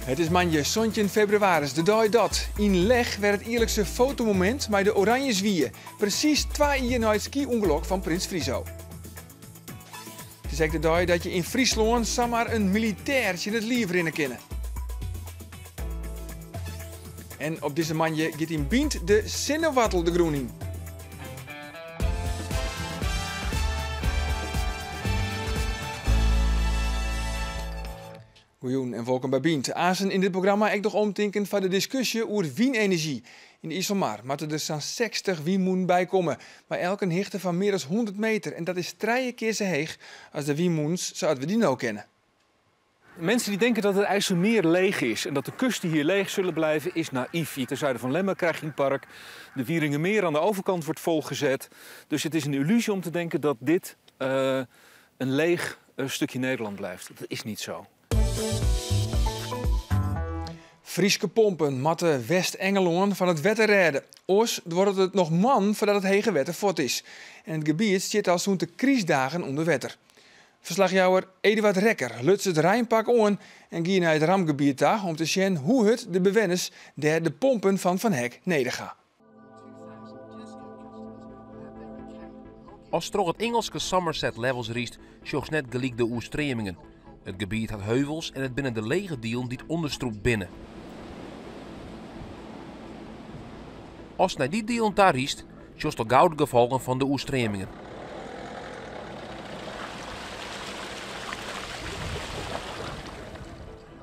Het is maandag 17 februari, de dag dat. In Leg werd het eerlijkste fotomoment bij de Oranje Zwier. Precies 2 jaar na het ski-ongeluk van Prins Friso. Het is ook de dag dat je in Friesland zomaar een militairtje in het leven in kennen. En op deze manje gaat in Bient de Zinnewattel de groen in. Goeien en welkom bij Bient. Azen in dit programma ik nog omdenken van de discussie over wienenergie. In de IJsselmar moeten er zo'n 60 wienmoen bij komen, bij elke hichte van meer dan 100 meter. En dat is 3 keer zo hoog als de wienmoens zoals we die nou kennen. Mensen die denken dat het IJsselmeer leeg is en dat de kusten hier leeg zullen blijven, is naïef. Hier ten zuiden van Lemmer krijg je een park. De Wieringermeer aan de overkant wordt volgezet. Dus het is een illusie om te denken dat dit een leeg stukje Nederland blijft. Dat is niet zo. Frieske pompen matten West-Engeland van het wetter redden. Oors wordt het nog man voordat het hege wetter fort is. En het gebied zit al zo'n te kriesdagen onder wetter. Verslagjouwer Eduard Rekker lutst het Rijnpak aan en ging naar het rampgebied daar om te zien hoe het de bewenners der de pompen van Van Hek nedergaan. Als toch het Engelse Somerset Levels riest, sjochts net gelijk de oerstremingen. Het gebied had heuvels en het binnen de lege dielen die het onderstroep binnen. Als naar die dielen daar riest, sjochts de gouden gevolgen van de oerstremingen.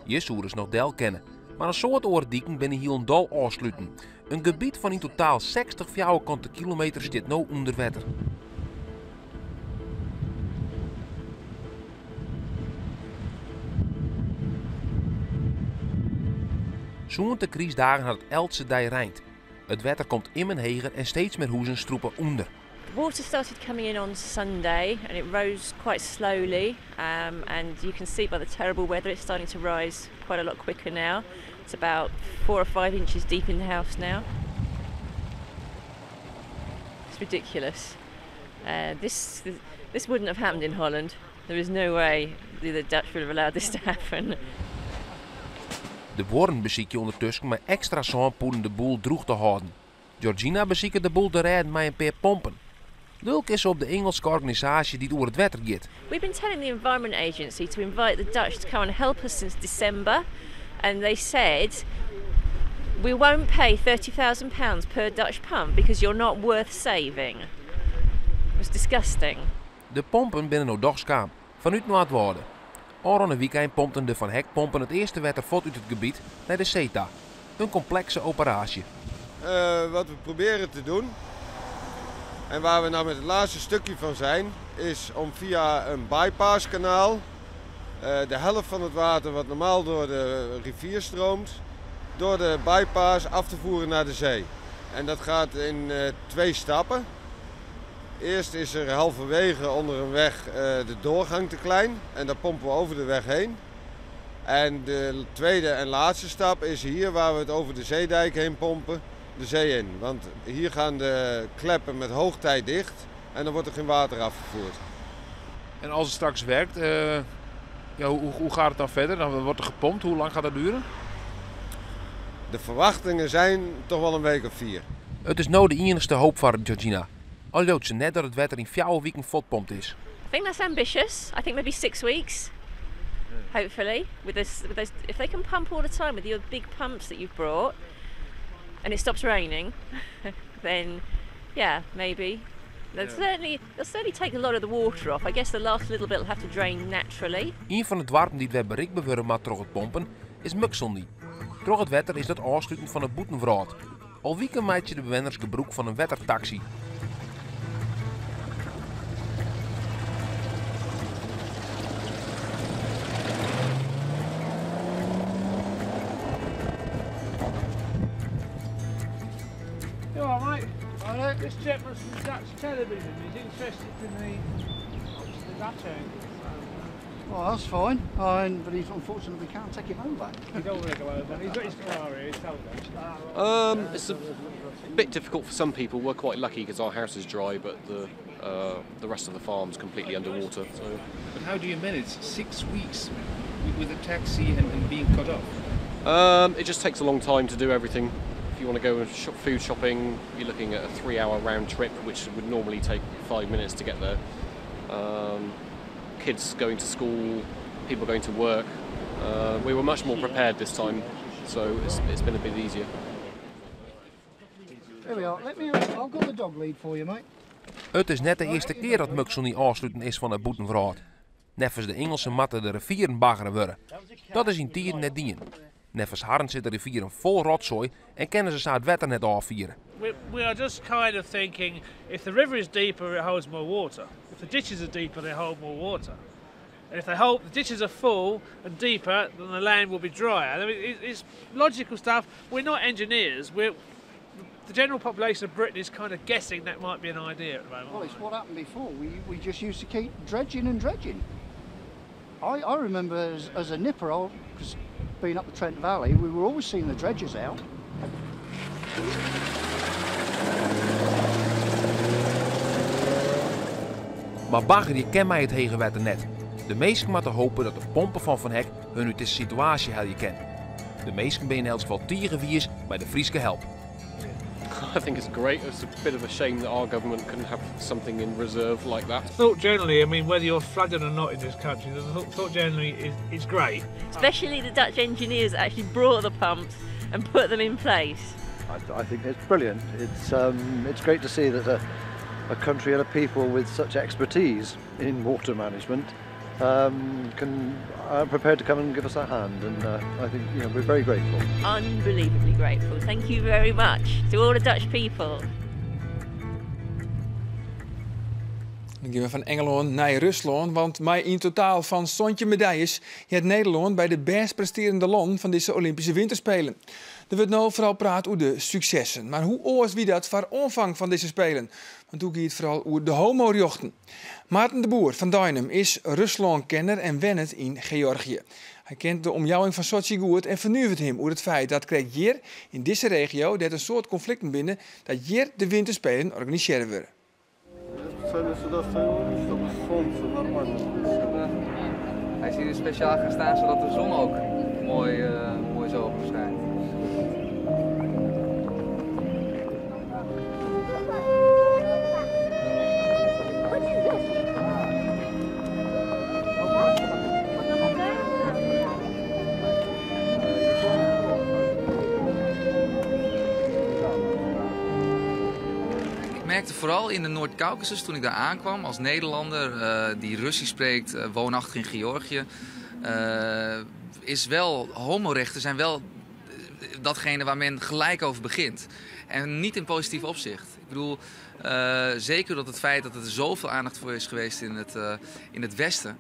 Je zou dus nog deel kennen, maar een soort oordieken binnen hier een dal afsluiten. Een gebied van in totaal 60 vierkante kilometer zit nu onder water. Zo'n te kriesdagen had het Eldse dij rijnt. Het water komt immer heger en steeds meer huizen stroepen onder. Water started coming in on Sunday and it rose quite slowly and you can see by the terrible weather it's starting to rise quite a lot quicker now. It's about 4 or 5 inches deep in the house now. It's ridiculous. This wouldn't have happened in Holland. There is no way the Dutch would have allowed this to happen. De Worren beziek je ondertussen met extra zandpoelen de boel droog te houden. Georgina beziekt de boel te rijden met een paar pompen. Lulk is op de Engelse organisatie die door het water gaat. We've been telling the Environment Agency to invite the Dutch to come and help us since December, and they said we won't pay £30,000 per Dutch pump because you're not worth saving. It was disgusting. De pompen binnen no dagskaam, vanuit Noordwouden. Al een weekend pompten de Van Hek pompen het eerste water voort uit het gebied naar de CETA. Een complexe operatie. Wat we proberen te doen, en waar we nou met het laatste stukje van zijn, is om via een bypasskanaal de helft van het water wat normaal door de rivier stroomt, door de bypass af te voeren naar de zee. En dat gaat in 2 stappen. Eerst is er halverwege onder een weg de doorgang te klein en daar pompen we over de weg heen. En de tweede en laatste stap is hier waar we het over de zeedijk heen pompen, de zee in. Want hier gaan de kleppen met hoogtij dicht en dan wordt er geen water afgevoerd. En als het straks werkt, hoe gaat het dan verder? Dan wordt er gepompt. Hoe lang gaat dat duren? De verwachtingen zijn toch wel een week of 4. Het is nou de enigste hoop voor Georgina. Al loopt ze net dat het water in 4 weken volpompt is. I think that's ambitious. I think maybe 6 weeks. Hopefully, with those, if they can pump all the time with your big pumps that you've brought, and it stops raining, then yeah, maybe. They'll certainly take a lot of the water off. I guess the last little bit will have to drain naturally. Een van de dwarpen die het bereikbaar worden maar door het pompen is Muxelny. Door het water is dat afsluiten van het boetenvraat. Al weken maakt je de bewoners gebruik van een watertaxi. This gentleman from Dutch television is interested in the Dutch angle. Well, that's fine, but he's unfortunately we can't take him home back. You don't want to go over. He's got his car here, he's told us. It's a bit difficult for some people. We're quite lucky because our house is dry, but the rest of the farm's completely underwater. So. But how do you manage 6 weeks with a taxi and being cut off? It just takes a long time to do everything. If you want to go and food shopping, you're looking at a 3-hour round trip, which would normally take 5 minutes to get there. Kids going to school, people going to work. We were much more prepared this time, so it's been a bit easier. There we are. I've got the dog lead for you, mate. Het is net de eerste keer dat Muxel niet afsluiten is van het boetenverhaal. Neffens de Engelsen matten de rivieren baggeren worden. Dat is in tijden net dien. Neffens Harren zit de rivieren vol rotzooi en kennen ze het wetter net afvieren. We are just kind of thinking, if the river is deeper, it holds more water. If the ditches are deeper, they hold more water. And if the ditches are full and deeper, then the land will be drier. I mean, it's logical stuff. We're not engineers. The general population of Britain is kind of guessing that might be an idea at the moment. Well, it's what happened before. We just used to keep dredging and dredging. I remember as a nipper, because being up the Trent Valley, we were always seeing the dredgers out. Maar bagger die ken mij het hege wetter net. De meesten moeten hopen dat de pompen van Van Hek hun uit deze situatie helpen kennen. De meesten ben in elk geval tegenwiers bij de Frieske help. I think it's great. It's a bit of a shame that our government couldn't have something in reserve like that. Thought generally, I mean, whether you're flooded or not in this country, the thought generally is great. Especially the Dutch engineers that actually brought the pumps and put them in place. I think it's brilliant. It's great to see that a country and a people with such expertise in water management are prepared to come and give us a hand, and I think we're very grateful. Unbelievably grateful. Thank you very much to all the Dutch people. Dan gaan we van Engeland naar Rusland, want met in totaal van 20 medailles heeft Nederland bij de best presterende land van deze Olympische Winterspelen. Er wordt nu vooral praat over de successen, maar hoe oors wie dat voor omvang van deze Spelen? Want hoe gaat het vooral over de homo-jochten? Maarten de Boer van Duinem is Rusland-kenner en wennet in Georgië. Hij kent de omjouwing van Sochi goed en vernuivert hem over het feit dat krijgt hier in deze regio dat een soort conflicten binnen dat hier de Winterspelen organiseren worden. Hij is hier speciaal gaan staan zodat de zon ook mooi zo schijnt. Ik merkte vooral in de Noord-Caucasus toen ik daar aankwam als Nederlander die Russisch spreekt, woonachtig in Georgië, is wel homorechten zijn wel datgene waar men gelijk over begint. En niet in positief opzicht. Ik bedoel, zeker dat het feit dat er zoveel aandacht voor is geweest in het Westen,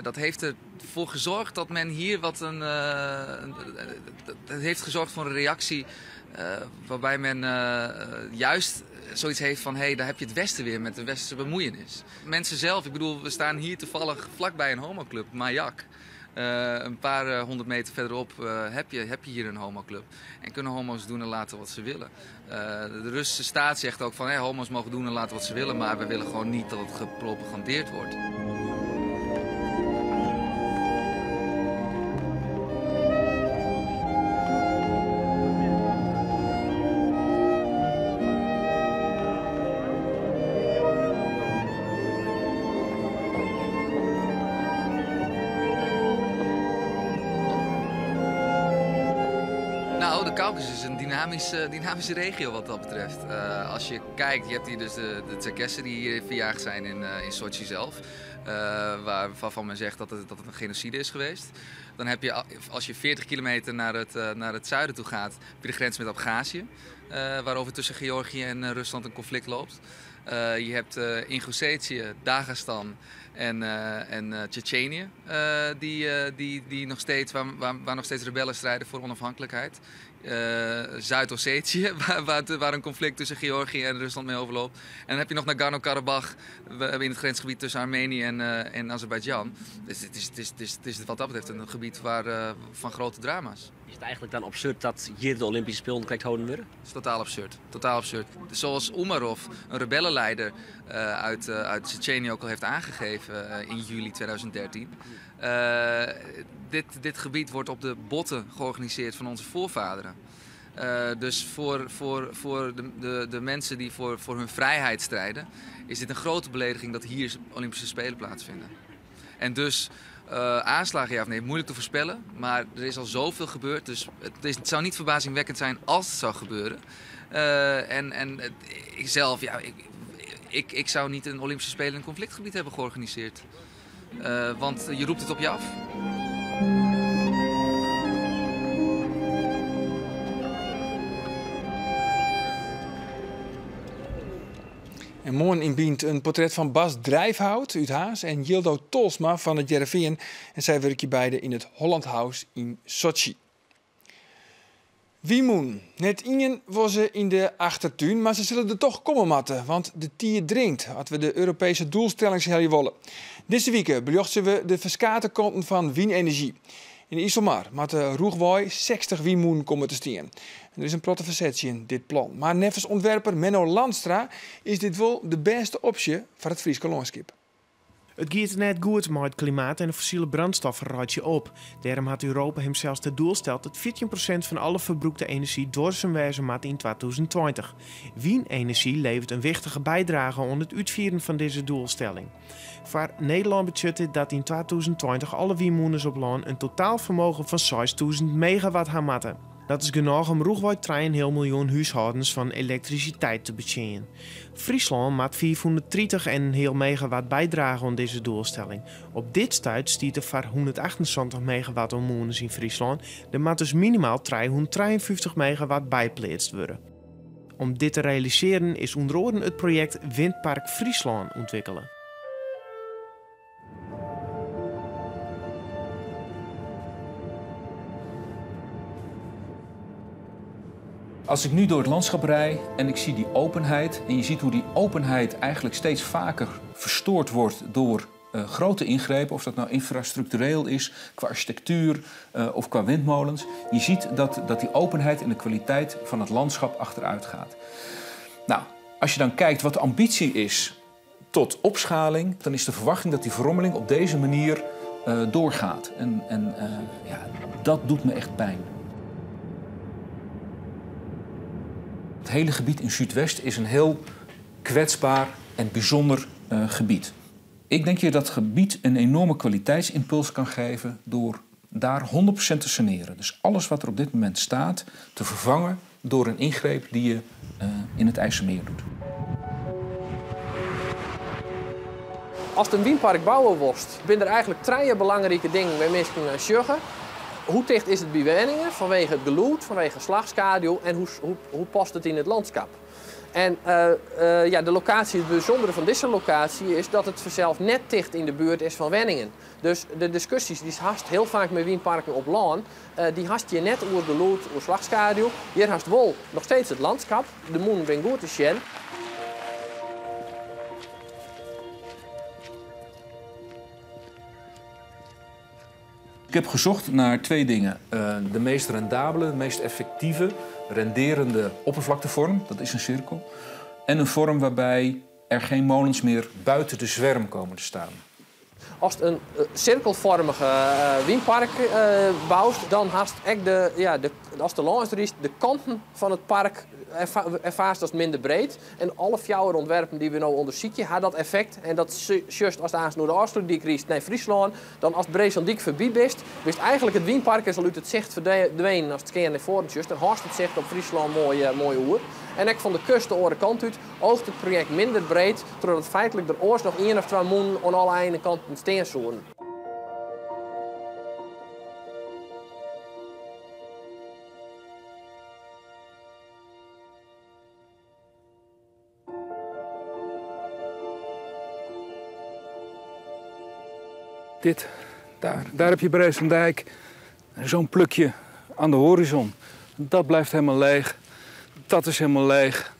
dat heeft ervoor gezorgd dat men hier dat heeft gezorgd voor een reactie waarbij men juist zoiets heeft van, hé, daar heb je het Westen weer met de westerse bemoeienis. Mensen zelf, ik bedoel, we staan hier toevallig vlakbij een homoclub, Mayak. Een paar 100 meter verderop heb je hier een homoclub. En kunnen homo's doen en laten wat ze willen. De Russische staat zegt ook van, homo's mogen doen en laten wat ze willen, maar we willen gewoon niet dat het gepropagandeerd wordt. Nou, de Caucasus is een dynamische regio wat dat betreft. Als je kijkt, je hebt hier dus de Tserkessen die hier verjaagd zijn in Sochi zelf. Waarvan men zegt dat het een genocide is geweest. Dan heb je, als je 40 kilometer naar het zuiden toe gaat, heb je de grens met Abhazie. Waarover tussen Georgië en Rusland een conflict loopt. Je hebt Ingushetië, Dagestan en Tsjetsjenië, die nog steeds, waar nog steeds rebellen strijden voor onafhankelijkheid. Zuid-Ossetië, waar een conflict tussen Georgië en Rusland mee overloopt. En dan heb je nog Nagorno-Karabakh in het grensgebied tussen Armenië en Azerbeidzjan. Dus het is wat dat betreft een gebied van grote drama's. Is het eigenlijk dan absurd dat hier de Olympische Spelen krijgt houden worden? Het is totaal absurd. Totaal absurd. Zoals Umarov, een rebellenleider uit Tsjetsjenië ook al heeft aangegeven in juli 2013. dit gebied wordt op de botten georganiseerd van onze voorvaderen. Dus voor de mensen die voor hun vrijheid strijden, is dit een grote belediging dat hier Olympische Spelen plaatsvinden. En dus aanslagen ja of nee, moeilijk te voorspellen, maar er is al zoveel gebeurd, dus het zou niet verbazingwekkend zijn als het zou gebeuren. Ik zou niet een Olympische Spelen in een conflictgebied hebben georganiseerd. Want je roept het op je af. En morgen inbient een portret van Bas Drijfhout uit Haas en Jildo Tolsma van het Jereveen. En zij werken beide in het Holland House in Sochi. Wie moen? Net ingen was ze in de achtertuin, maar ze zullen er toch komen matten, want de tier dringt, als we de Europese doelstellingshelje willen. Deze week bejochten we de verskate kanten van windenergie. In IJsselmar matten Roegwooi 60 wiemoen komen te staan. Er is een protte verzetje in dit plan. Maar nevens ontwerper Menno Landstra is dit wel de beste optie voor het Friese landschap. Het gaat net goed met het klimaat en de fossiele brandstoffen raad je op. Daarom had Europa hem zelfs ten doel gesteld dat 14% van alle verbruikte energie door zijn wezen maat in 2020. Windenergie levert een wichtige bijdrage aan het uitvieren van deze doelstelling. Voor Nederland budgetten dat in 2020 alle windmolens op land een totaalvermogen van 6000 megawatt gaan matten. Dat is genoeg om Roegwooi 3,5 miljoen huishoudens van elektriciteit te betjenen. Friesland maakt 430,5 megawatt bijdragen aan deze doelstelling. Op dit stuit stiet er voor 178 megawatt omwoners in Friesland. Er moet dus minimaal 353 megawatt bijgeplaatst worden. Om dit te realiseren is onder andere het project Windpark Friesland ontwikkelen. Als ik nu door het landschap rijd en ik zie die openheid en je ziet hoe die openheid eigenlijk steeds vaker verstoord wordt door grote ingrepen, of dat nou infrastructureel is, qua architectuur of qua windmolens. Je ziet dat die openheid en de kwaliteit van het landschap achteruit gaat. Nou, als je dan kijkt wat de ambitie is tot opschaling, dan is de verwachting dat die verrommeling op deze manier doorgaat. Dat doet me echt pijn. Het hele gebied in Zuidwest is een heel kwetsbaar en bijzonder gebied. Ik denk je dat gebied een enorme kwaliteitsimpuls kan geven door daar 100% te saneren. Dus alles wat er op dit moment staat te vervangen door een ingreep die je in het IJsselmeer doet. Als het een windpark bouwen wordt, zijn er eigenlijk 3 belangrijke dingen waar mensen kunnen zeggen. Hoe dicht is het bij woningen vanwege het geluid, vanwege slagschaduw en hoe past het in het landschap? En de locatie, het bijzondere van deze locatie is dat het vanzelf net dicht in de buurt is van woningen. Dus de discussies die haast heel vaak met windparken op land, die haast je net over geluid, over slagschaduw. Hier haast wel nog steeds het landschap, de moon ben goed te zien. Ik heb gezocht naar 2 dingen. De meest rendabele, de meest effectieve, renderende oppervlaktevorm, dat is een cirkel. En een vorm waarbij er geen molens meer buiten de zwerm komen te staan. Als het een cirkelvormige windpark bouwt, dan haast als de langs er is, de kanten van het park ervaart als minder breed. En alle 4 ontwerpen die we nu onderzoeken, had dat effect. En dat is juist als het naar de Oosterdijk riest naar Friesland, dan als het Breeslandiek voorbij is eigenlijk het windpark is al uit het zicht verdwenen als het keer naar voren is. Dan haast het zicht op Friesland mooi oer. En ik van de kust de andere kant uit oogt het project minder breed, terwijl het feitelijk er oors nog 1 of 2 maanden aan alle ene kanten steen zouden. Daar heb je Breeslanddijk. Zo'n plukje aan de horizon. Dat blijft helemaal leeg. Dat is helemaal leeg.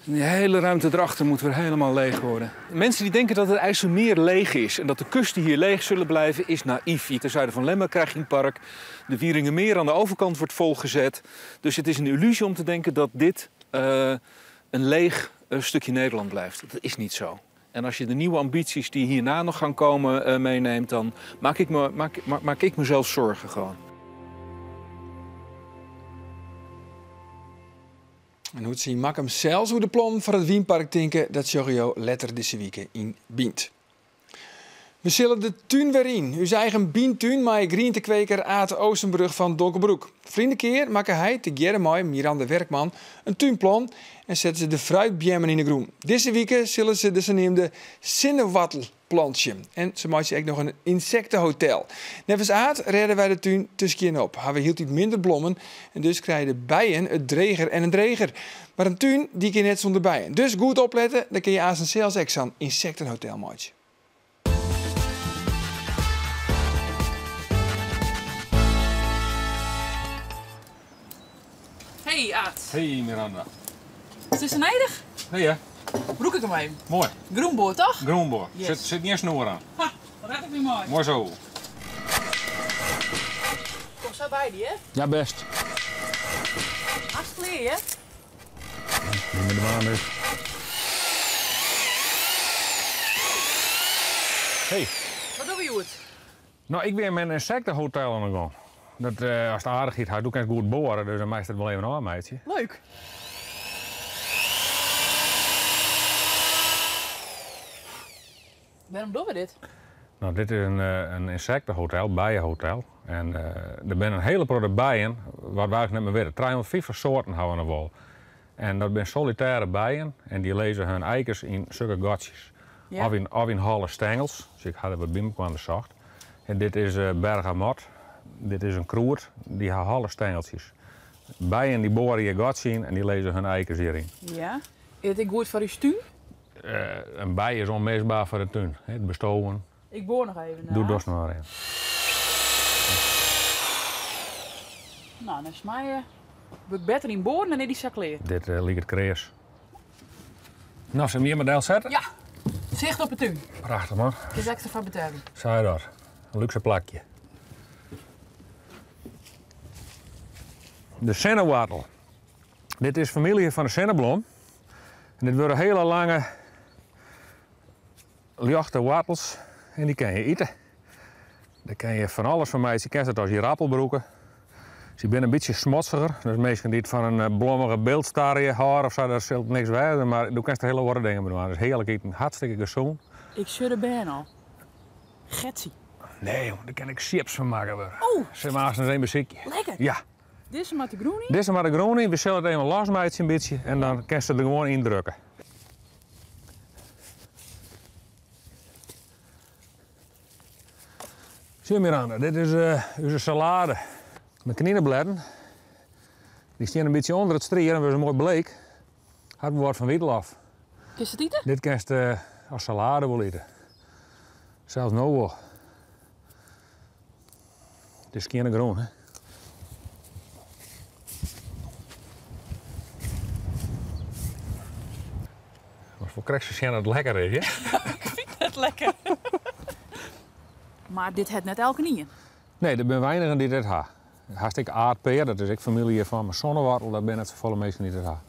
En die hele ruimte erachter moet weer helemaal leeg worden. Mensen die denken dat het IJsselmeer leeg is en dat de kusten hier leeg zullen blijven, is naïef. Hier ten zuiden van Lemmer krijg je een park. De Wieringermeer aan de overkant wordt volgezet. Dus het is een illusie om te denken dat dit een leeg stukje Nederland blijft. Dat is niet zo. En als je de nieuwe ambities die hierna nog gaan komen meeneemt, dan maak ik mezelf zorgen gewoon. En hoe het zien maak hem zelfs hoe de plan voor het Wienpark tinken, dat Jorrio letter deze week in Bient. We zullen de tuin weer in. Uw eigen bientuin met groentekweker Aad Oostenbrug van Donkerbroek. Vriendenkeer maken hij tegemoet met Miranda Werkman een tuinplan en zetten ze de fruitbjemmen in de groen. Deze week zullen ze de zogenaamde zinnewattelplantje. En ze maken ook nog een insectenhotel. Nevens Aad redden wij de tuin tussenin op. We hield iets minder blommen en dus krijgen de bijen een dreger en een dreger. Maar een tuin die kan net zonder bijen. Dus goed opletten, dan kun je aan zijn zelfs ook zo'n insectenhotel maken. Hey Aad. Hey Miranda. Is dit neidig? Nee hè? Broek ik hem even. Mooi. Groenboor toch? Groenboor. Yes. Zit niet een snoer aan. Ha, dat red ik niet mooi. Mooi zo. Kom zo bij die hè? Ja best. Hartstikke leer hè? Niet met de maan dus. Hey. Wat doen we Joet? Nou, ik ben met een insectenhotel aan de gang. Dat, als het aardig is, doe ik eens goed boren, dus dan maakt het wel even aan, meidje. Leuk. Waarom doen we dit? Nou, dit is een insectenhotel, bijenhotel. En er zijn een hele grote bijen, wat wij net maar weten. 350 soorten houden we wel. En dat zijn solitaire bijen en die lezen hun eikens in zulke gatjes. Ja. Of in holle stengels, dus ik had er wat binnen kwam zacht. En dit is bergamot. Dit is een kroert, die heeft holle stengeltjes. Bijen die boren je gat in en die lezen hun eikens hierin. Ja. Is het goed voor uw tuin? Een bij is onmisbaar voor de tuin. Het bestoven. Ik boor nog even. Doe dat nog maar in. Nou, dan smijten we beter in boren dan in die zak leer. Dit ligt het kreers. Nou, zullen we hier maar deel zetten? Ja, zicht op het tuin. Prachtig man. Het is extra van betalen. Zou je dat? Een luxe plakje. De sennewartel. Dit is familie van de senneblom. En dit worden hele lange, lichte wortels. En die kan je eten. Daar kan je van alles van maken. Je kent het als je rappelbroeken. Ze zijn een beetje smotsiger. Dus mensen die het van een blommige beeldstarie houden of zo, dat zult niks wijzen. Maar je kunt er hele warme dingen mee doen. Dat is heerlijk eten. Hartstikke gezond. Ik zit er bijna al. Getsie. Nee, jongen, daar kan ik chips van maken. Oh! Ze maken een muziekje. Lekker. Ja. Dit is maar de groen in? Dit is maar de groen in. We zullen het even losmijten een beetje en dan kan je er gewoon indrukken. Zie je Miranda, dit is onze salade. Met knienenbladden. Die staan een beetje onder het strier en we zijn mooi bleek. Had we wat van wietlof. Kun je het eten? Dit kan je als salade wel eten. Zelfs nou wel. Het is geen groen, hè. Voor krijg je dat het lekker is, ja? Ik vind het lekker. Maar dit het net elke niet. Nee, er zijn weinigen die dit hebben. Hartstikke aardpeer, dat is ook familie van mijn zonnewortel, dat ben het volle mensen die dit hebben.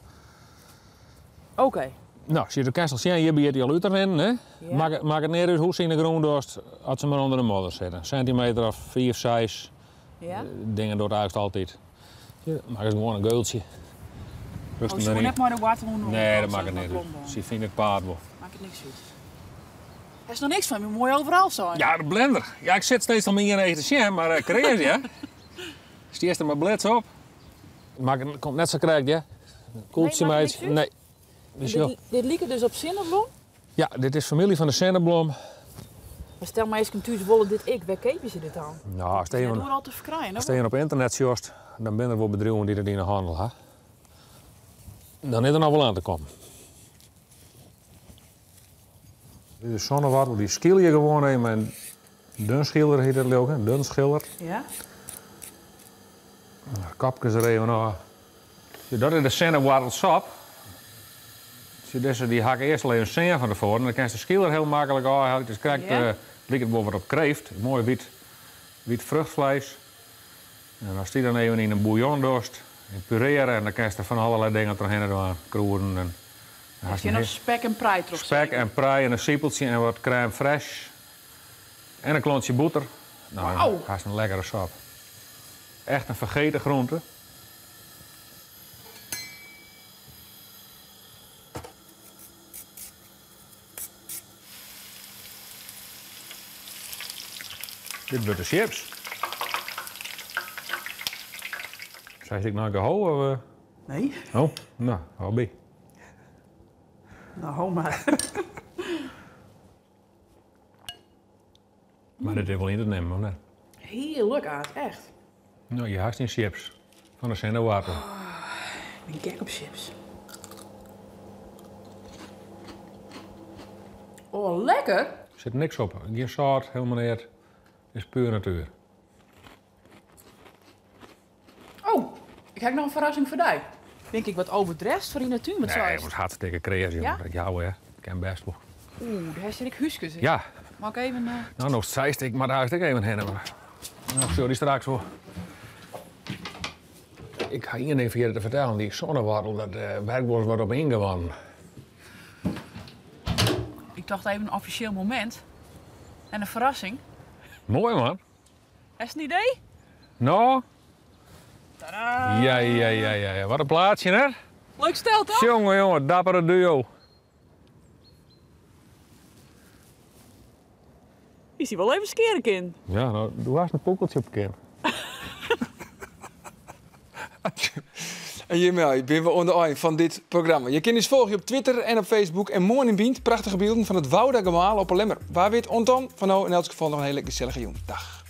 Oké. Nou, zie je de kasteel zien, hier begint hij al uit te rennen, hè? Ja. Maak het neer uit hoe ze in de groen dorst, als ze maar onder de modder zitten. Een centimeter of 4, 6. Ja. Dingen door het eigenlijk altijd. Ja, maak het gewoon een geultje. Oh, zo net maar de water onder. Nee, dat maakt het niet uit. Ze vinden het paard wel. Maakt het niks uit. Er is nog niks van, je moet mooi overal zijn. Ja, de blender. Ja, ik zit steeds al meer in te zien, maar crazy, hè? Stier er maar blitz op. Het komt net zo krijgt, ja? Koeltje nee, meid. Nee. Dus dit liep dus op zinnenblom? Ja, dit is familie van de senneblom. Maar stel maar eens thuis willen dit ik, waar kepen ze dit aan? Nou, als je door al te verkrijgen, als je op internet zoekt, dan zijn er wel bedrijven die er in de handel hebben. Dan is er nog wel aan te komen. Dit is zonnewortel, die schil je gewoon even met een dun schilder heet het ook, een dun schilder. Ja. Kapjes er even af. Dat is de sennewortelsap. Deze die hakken eerst al even sneeuw van tevoren en dan kan je de schilder heel makkelijk afhalen. Dus krijg je lijkt het wel wat op kreeft, mooi wit vruchtvlees. En als die dan even in een bouillon dorst, in pureren en dan kan je er van allerlei dingen doorheen doen, kroeren en Als je nog spek en prei terug. Spek en prei en een siepeltje en wat crème fraîche. En een klontje boter. Nou, Wauw. dat is een lekkere sap. Echt een vergeten groente. Dit wordt de chips. Zeg ik nou gehouden? Nee. Oh, nou, hobby. Nou, hou maar. Maar dit is wel in te nemen, of net? Heerlijk, Aad, echt. Nou, je haast in chips. Van de zenderwater. Ik ben gek op chips. Oh, lekker. Er zit niks op. Geen zout, helemaal niet. Het is puur natuur. Oh, ik heb nog een verrassing voor jou. Denk ik wat overdressed voor die natuur met Nee, het wordt hartstikke creatief. Ja? Ja, hè. Ik ken best wel. Oeh, daar zit ik huisjes in. Ja. Mag ik even... Nou, nog zei ik, maar daar had ik even heen. Maar... Nou, sorry straks hoor. Ik ga hier even vergeten te vertellen. Die zonnewartel, dat werkwoord wordt op ingewonnen. Ik dacht even een officieel moment. En een verrassing. Mooi man. Heb je een idee? Nou? Tadaa! Ja. Wat een plaatsje, hè? Leuk stel, toch? Jongen, dappere duo. Is hij wel even skeren, kind? Ja, nou, doe haast een poekeltje op kind. En hiermee zijn we aan de eind van dit programma. Je kunt ons volgen op Twitter en op Facebook. En morgen in Bient prachtige beelden van het Wouda Gemaal op Lemmer. Waar weet Ontan van nou in elk geval nog een hele gezellige jongen. Dag.